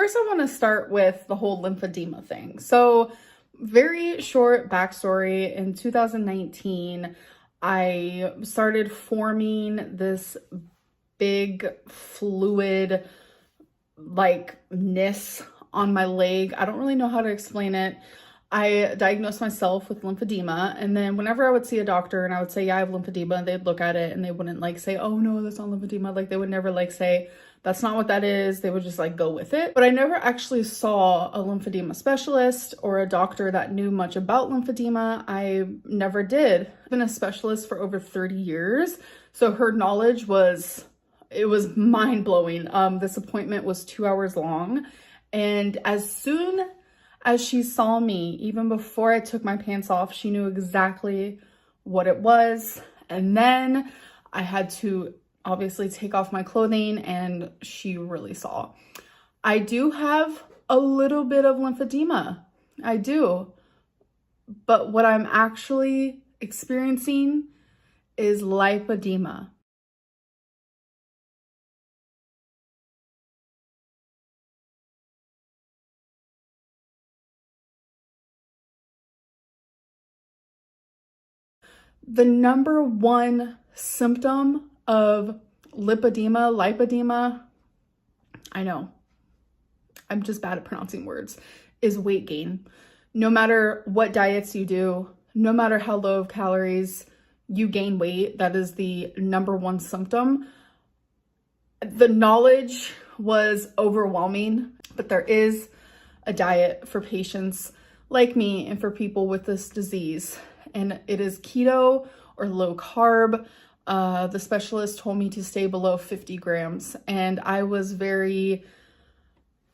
first I want to start with the whole lymphedema thing. So very short backstory. In 2019, I started forming this big fluid like-ness on my leg. I don't really know how to explain it. I diagnosed myself with lymphedema, and then whenever I would see a doctor and I would say, yeah, I have lymphedema, they'd look at it and they wouldn't like say, oh no, that's not lymphedema. Like they would never like say, that's not what that is. They would just like go with it. But I never actually saw a lymphedema specialist or a doctor that knew much about lymphedema. I never did. I've been a specialist for over 30 years. So her knowledge was mind-blowing. This appointment was 2 hours long. And as soon as she saw me, even before I took my pants off, she knew exactly what it was. And then I had to obviously take off my clothing, and she really saw. I do have a little bit of lymphedema. I do. But what I'm actually experiencing is lipedema. The number one symptom of lipedema, I know, I'm just bad at pronouncing words, is weight gain. No matter what diets you do, no matter how low of calories, you gain weight. That is the number one symptom. The knowledge was overwhelming, but there is a diet for patients like me and for people with this disease. And it is keto or low carb. The specialist told me to stay below 50 grams. And I was very,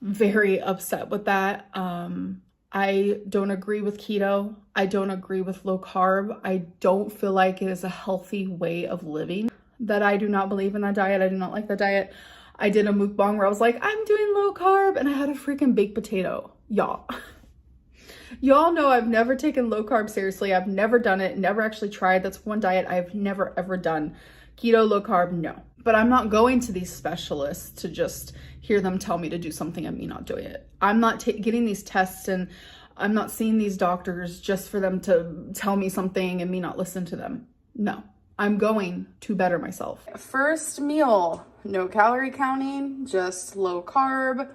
very upset with that. I don't agree with keto. I don't agree with low carb. I don't feel like it is a healthy way of living. That I do not believe in that diet. I do not like that diet. I did a mukbang where I was like, I'm doing low carb, and I had a freaking baked potato. Y'all know I've never taken low carb seriously. I've never done it, never actually tried. That's one diet I've never ever done. Keto, low carb, no. But I'm not going to these specialists to just hear them tell me to do something and me not doing it. I'm not getting these tests, and I'm not seeing these doctors just for them to tell me something and me not listen to them. No, I'm going to better myself. First meal, no calorie counting, just low carb.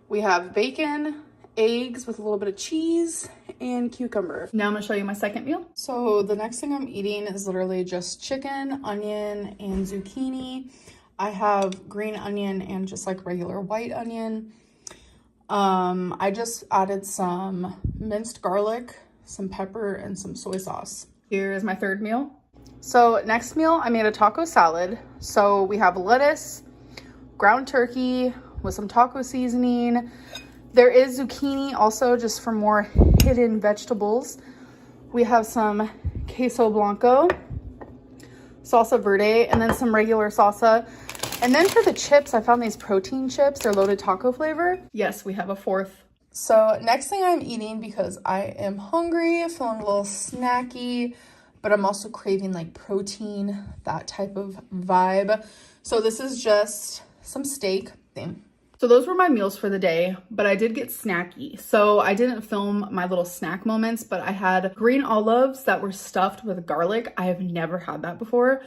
We have bacon, eggs with a little bit of cheese, and cucumber. Now I'm gonna show you my second meal. So the next thing I'm eating is literally just chicken, onion, and zucchini. I have green onion and just like regular white onion. I just added some minced garlic, some pepper, and some soy sauce. Here is my third meal. So next meal, I made a taco salad. So we have lettuce, ground turkey with some taco seasoning. There is zucchini also, just for more hidden vegetables. We have some queso blanco, salsa verde, and then some regular salsa. And then for the chips, I found these protein chips. They're loaded taco flavor. Yes, we have a fourth. So next thing I'm eating, because I am hungry, feeling a little snacky, but I'm also craving like protein, that type of vibe. So this is just some steak. So those were my meals for the day, but I did get snacky. So I didn't film my little snack moments, but I had green olives that were stuffed with garlic. I have never had that before.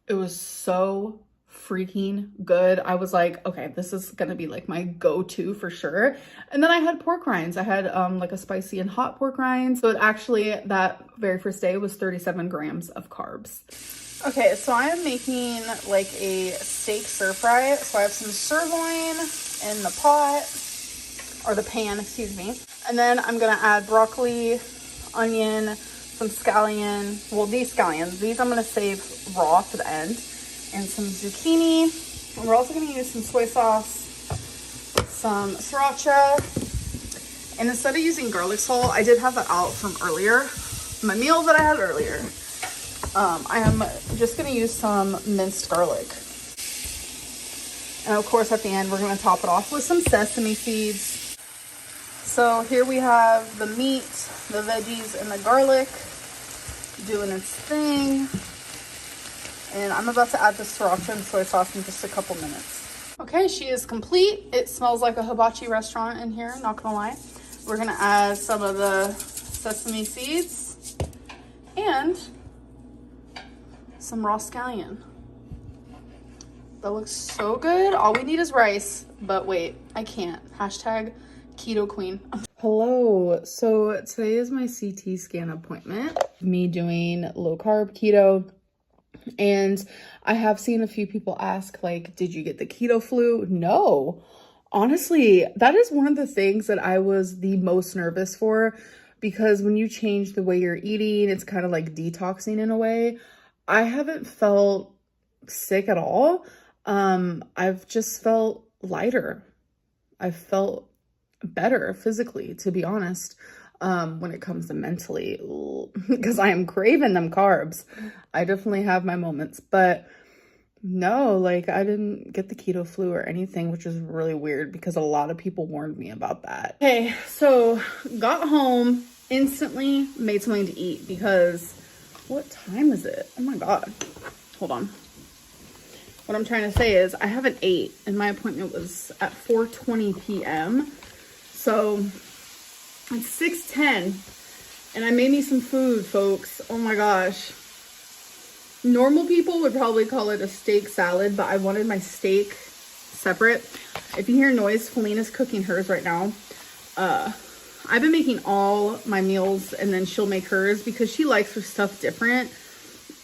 It was so freaking good. I was like, okay, this is gonna be like my go-to for sure. And then I had pork rinds. I had like a spicy and hot pork rinds. So actually that very first day was 37 grams of carbs. Okay, so I am making like a steak stir fry. So I have some sirloin in the pot, or the pan, excuse me. And then I'm gonna add broccoli, onion, some scallion. Well, these scallions, these I'm gonna save raw for the end. And some zucchini. And we're also gonna use some soy sauce, some sriracha. And instead of using garlic salt, I did have that out from earlier, my meal that I had earlier. I am just gonna use some minced garlic. And of course at the end, we're gonna top it off with some sesame seeds. So here we have the meat, the veggies, and the garlic doing its thing. And I'm about to add the sriracha and soy sauce in just a couple minutes. Okay, she is complete. It smells like a hibachi restaurant in here, not gonna lie. We're gonna add some of the sesame seeds and some raw scallion. That looks so good. All we need is rice, but wait, I can't. Hashtag keto queen. Hello, so today is my CT scan appointment. Me doing low carb keto. And I have seen a few people ask, like, did you get the keto flu? No. Honestly, that is one of the things that I was the most nervous for, because when you change the way you're eating, it's kind of like detoxing in a way. I haven't felt sick at all. I've just felt lighter. I've felt better physically, to be honest. When it comes to mentally, because I am craving them carbs. I definitely have my moments, but no, like, I didn't get the keto flu or anything, which is really weird because a lot of people warned me about that. Okay, so got home, instantly made something to eat because what time is it? Oh my God, hold on. What I'm trying to say is I haven't ate and my appointment was at 4:20 p.m. So it's 6:10 and I made me some food, folks. Oh my gosh. Normal people would probably call it a steak salad, but I wanted my steak separate. If you hear noise, Felina's cooking hers right now. I've been making all my meals and then she'll make hers because she likes her stuff different.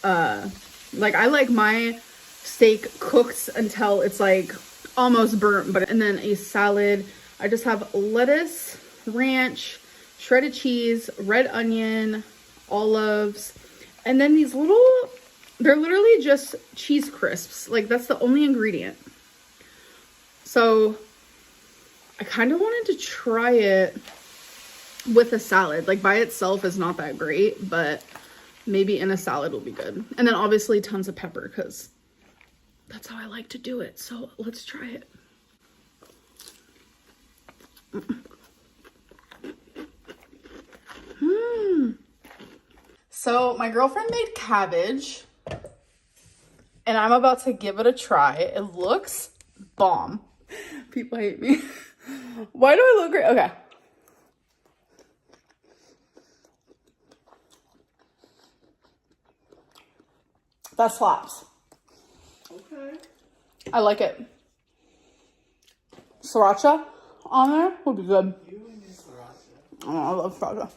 Like, I like my steak cooked until it's like almost burnt, and then a salad. I just have lettuce, ranch, shredded cheese, red onion, olives, and then these little, they're literally just cheese crisps. Like, that's the only ingredient. So I kind of wanted to try it with a salad. Like, by itself is not that great, but maybe in a salad will be good. And then obviously tons of pepper because that's how I like to do it. So let's try it. So my girlfriend made cabbage and I'm about to give it a try. It looks bomb. People hate me. Why do I look great? Okay. That slaps. Okay. I like it. Sriracha on there would be good. You and your sriracha. Oh, I love sriracha.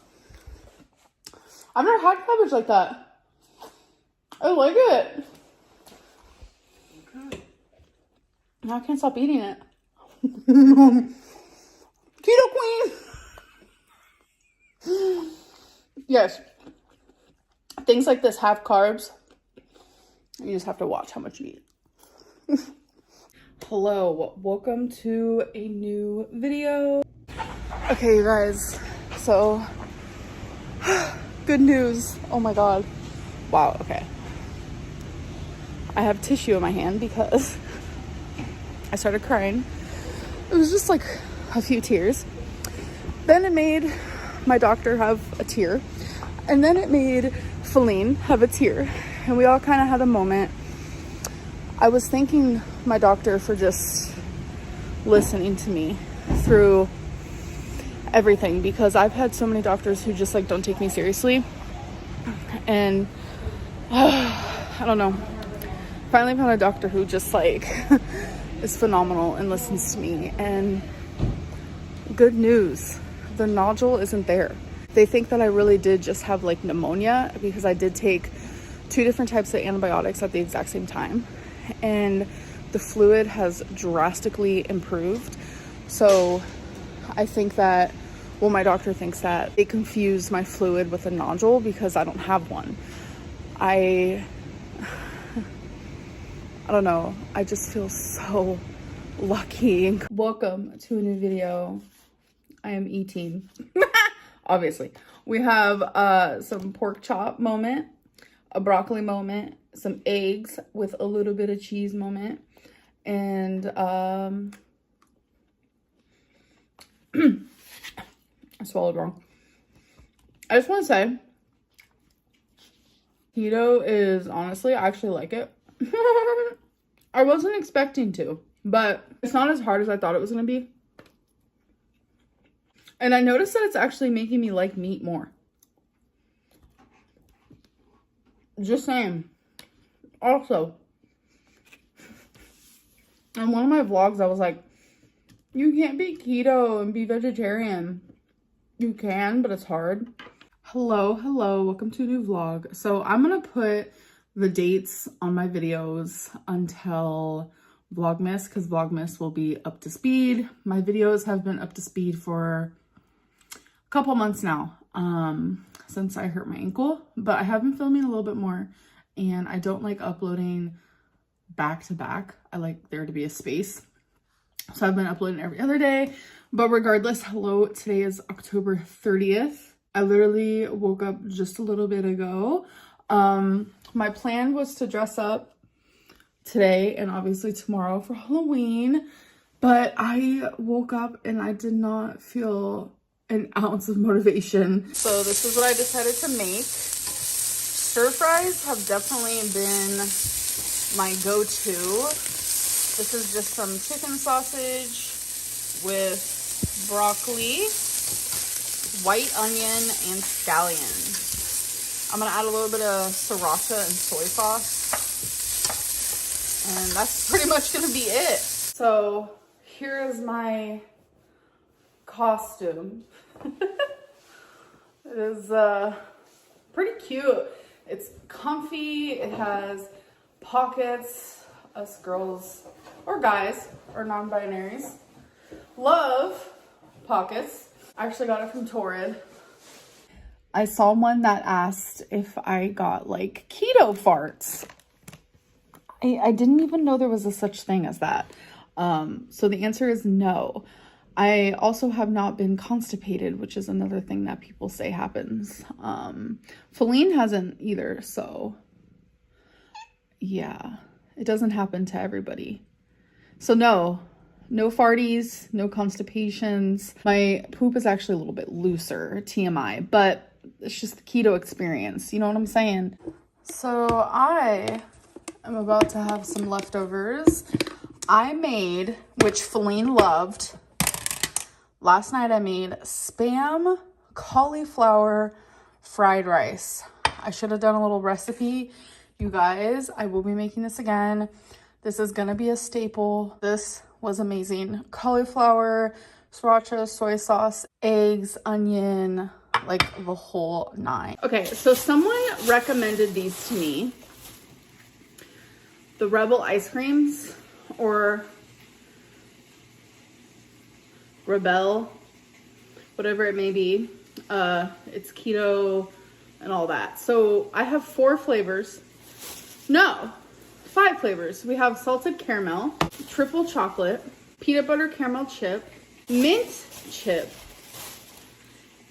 I've never had cabbage like that. I like it. Okay. Now I can't stop eating it. Keto queen. Yes. Things like this have carbs. You just have to watch how much you eat. Hello, welcome to a new video. Okay, you guys, so good news. Oh my God. Wow, okay. I have tissue in my hand because I started crying. It was just like a few tears. Then it made my doctor have a tear. And then it made Feline have a tear. And we all kind of had a moment. I was thanking my doctor for just listening to me through everything, because I've had so many doctors who just like don't take me seriously. And I don't know. Finally found a doctor who just like is phenomenal and listens to me. And good news, the nodule isn't there. They think that I really did just have like pneumonia because I did take 2 different types of antibiotics at the exact same time, and the fluid has drastically improved. So I think that, well, my doctor thinks that they confused my fluid with a nodule because I don't have one. I don't know. I just feel so lucky. Welcome to a new video. I am eating. Obviously. We have some pork chop moment, a broccoli moment, some eggs with a little bit of cheese moment, and I swallowed wrong. I just want to say, keto is honestly, I actually like it. I wasn't expecting to. but it's not as hard as I thought it was gonna be. And I noticed that it's actually making me like meat more. Just saying. Also, in one of my vlogs, I was like, you can't be keto and be vegetarian. You can, but it's hard. Hello, welcome to a new vlog. So I'm gonna put the dates on my videos until Vlogmas, because Vlogmas will be up to speed. My videos have been up to speed for a couple months now, since I hurt my ankle, but I have been filming a little bit more, and I don't like uploading back to back. I like there to be a space. So I've been uploading every other day, but regardless, hello, today is October 30th. I literally woke up just a little bit ago. My plan was to dress up today and obviously tomorrow for Halloween, but I woke up and I did not feel an ounce of motivation. So this is what I decided to make. Stir fries have definitely been my go-to. This is just some chicken sausage with broccoli, white onion, and scallion. I'm gonna add a little bit of sriracha and soy sauce. And that's pretty much gonna be it. So here is my costume. It is pretty cute. It's comfy. It has pockets. Us girls or guys or non-binaries love pockets. I actually got it from Torrid. I saw one that asked if I got like keto farts. I didn't even know there was a such thing as that. So the answer is no. I also have not been constipated, which is another thing that people say happens. Feline hasn't either, so yeah, it doesn't happen to everybody. So no farties, no constipations. My poop is actually a little bit looser, TMI, but it's just the keto experience. You know what I'm saying? So I am about to have some leftovers. I made, which Feline loved, last night I made Spam cauliflower fried rice. I should have done a little recipe. You guys, I will be making this again. This is gonna be a staple. This was amazing. Cauliflower, sriracha, soy sauce, eggs, onion, like the whole nine. Okay, so someone recommended these to me. The Rebel ice creams, or Rebel, whatever it may be. It's keto and all that. So I have 4 flavors. No, 5 flavors. We have salted caramel, triple chocolate, peanut butter caramel chip, mint chip,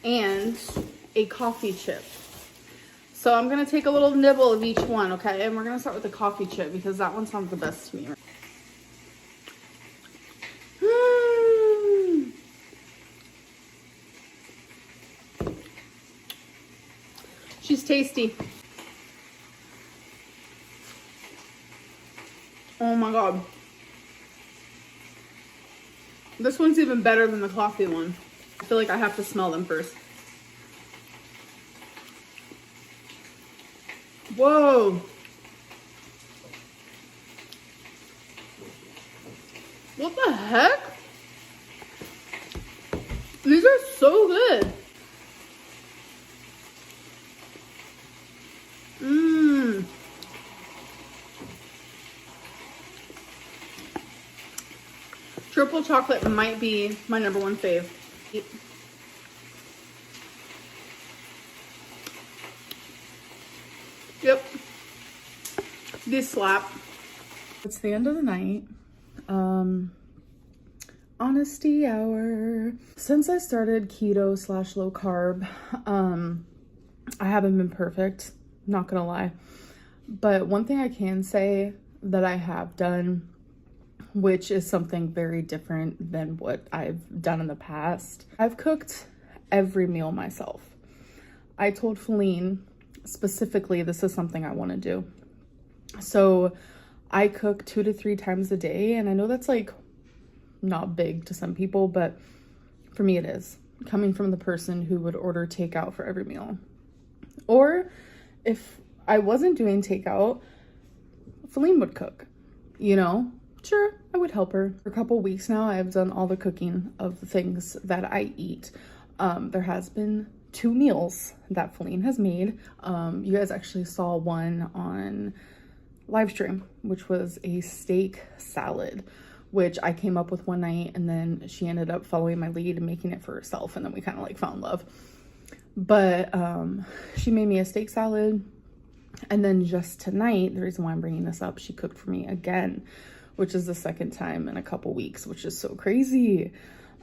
and a coffee chip. So I'm gonna take a little nibble of each one, okay? And we're gonna start with the coffee chip because that one sounds the best to me. She's tasty. Oh my God. This one's even better than the coffee one. I feel like I have to smell them first. Whoa. What the heck? These are so good. Triple chocolate might be my #1 fave. Yep. These slap. It's the end of the night. Honesty hour. Since I started keto / low carb, I haven't been perfect, not gonna lie. But one thing I can say that I have done, which is something very different than what I've done in the past, I've cooked every meal myself. I told Feline specifically this is something I want to do. So I cook 2 to 3 times a day, and I know that's like not big to some people, but for me it is, coming from the person who would order takeout for every meal. Or if I wasn't doing takeout, Feline would cook, you know? Sure, I would help her. For a couple weeks now, I've done all the cooking of the things that I eat. There has been 2 meals that Feline has made. You guys actually saw one on live stream, which was a steak salad, which I came up with one night, and then she ended up following my lead and making it for herself, and then we kind of like found love. But she made me a steak salad, and then just tonight, the reason why I'm bringing this up, she cooked for me again, which is the second time in a couple weeks, which is so crazy.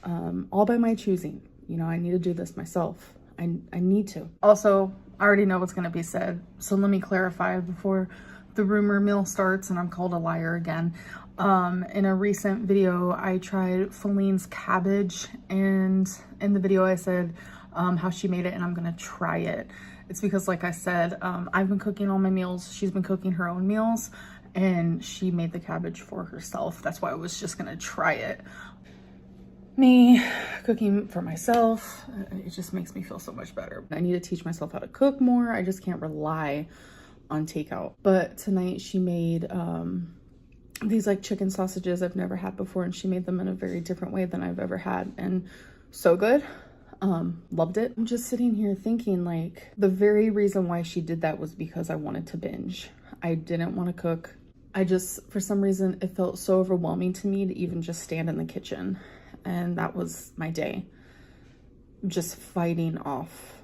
All by my choosing. You know, I need to do this myself. I need to. Also, I already know what's going to be said, so let me clarify before the rumor mill starts and I'm called a liar again. In a recent video, I tried Feline's cabbage, and in the video I said how she made it, and I'm gonna try it. It's because, like I said, I've been cooking all my meals. She's been cooking her own meals, and she made the cabbage for herself. That's why I was just gonna try it. Me cooking for myself, it just makes me feel so much better. I need to teach myself how to cook more. I just can't rely on takeout. But tonight she made these like chicken sausages I've never had before, and she made them in a very different way than I've ever had, and so good. Loved it. I'm just sitting here thinking, like, the very reason why she did that was because I wanted to binge. I didn't want to cook. I just, for some reason, it felt so overwhelming to me to even just stand in the kitchen, and that was my day, just fighting off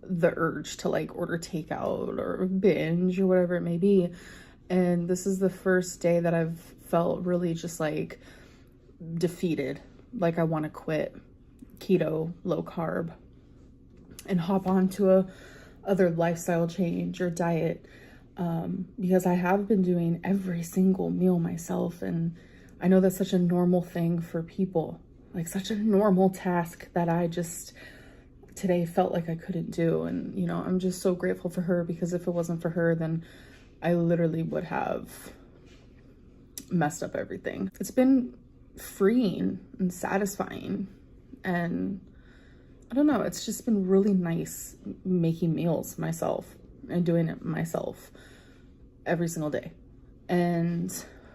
the urge to like order takeout or binge or whatever it may be. And this is the first day that I've felt really just like defeated, like I want to quit keto, low carb, and hop onto a other lifestyle change or diet, because I have been doing every single meal myself, and I know that's such a normal thing for people, like such a normal task that I just today felt like I couldn't do. And you know, I'm just so grateful for her, because if it wasn't for her, then I literally would have messed up everything. It's been freeing and satisfying, and I don't know, it's just been really nice making meals myself and doing it myself every single day. And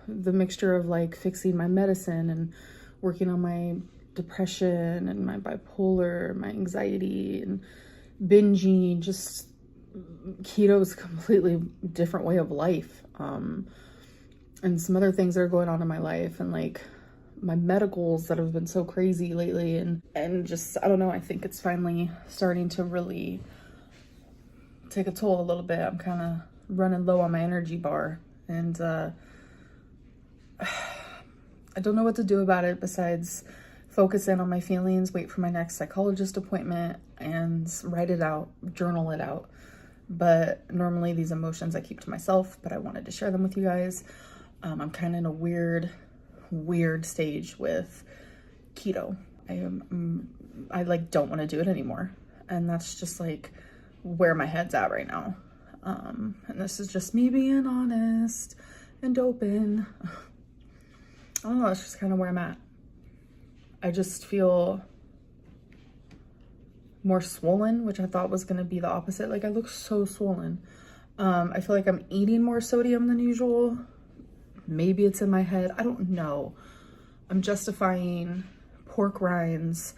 the mixture of like fixing my medicine and working on my depression and my bipolar, my anxiety, and binging, just keto is a completely different way of life. And some other things that are going on in my life, and like my medicals that have been so crazy lately, and just, I don't know, I think it's finally starting to really take a toll a little bit. I'm kind of running low on my energy bar, and I don't know what to do about it besides focus in on my feelings, wait for my next psychologist appointment, and write it out, journal it out. But normally these emotions I keep to myself, but I wanted to share them with you guys. I'm kind of in a weird stage with keto. I like don't want to do it anymore, and that's just like where my head's at right now. And this is just me being honest and open. I don't know, that's just kind of where I'm at. I just feel more swollen, which I thought was going to be the opposite. Like, I look so swollen. I feel like I'm eating more sodium than usual. Maybe it's in my head. I don't know. I'm justifying pork rinds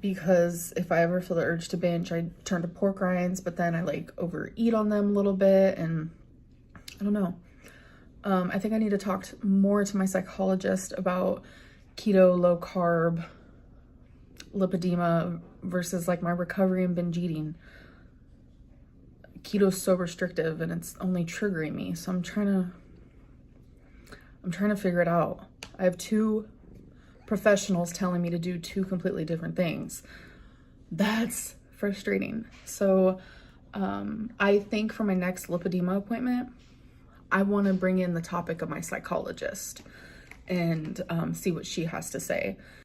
because if I ever feel the urge to binge, I turn to pork rinds, but then I like overeat on them a little bit, and I don't know. I think I need to talk more to my psychologist about keto, low carb, lipedema versus like my recovery and binge eating. Keto's so restrictive and it's only triggering me. So I'm trying to figure it out. I have 2 professionals telling me to do 2 completely different things. That's frustrating. So I think for my next lipedema appointment, I want to bring in the topic of my psychologist and see what she has to say.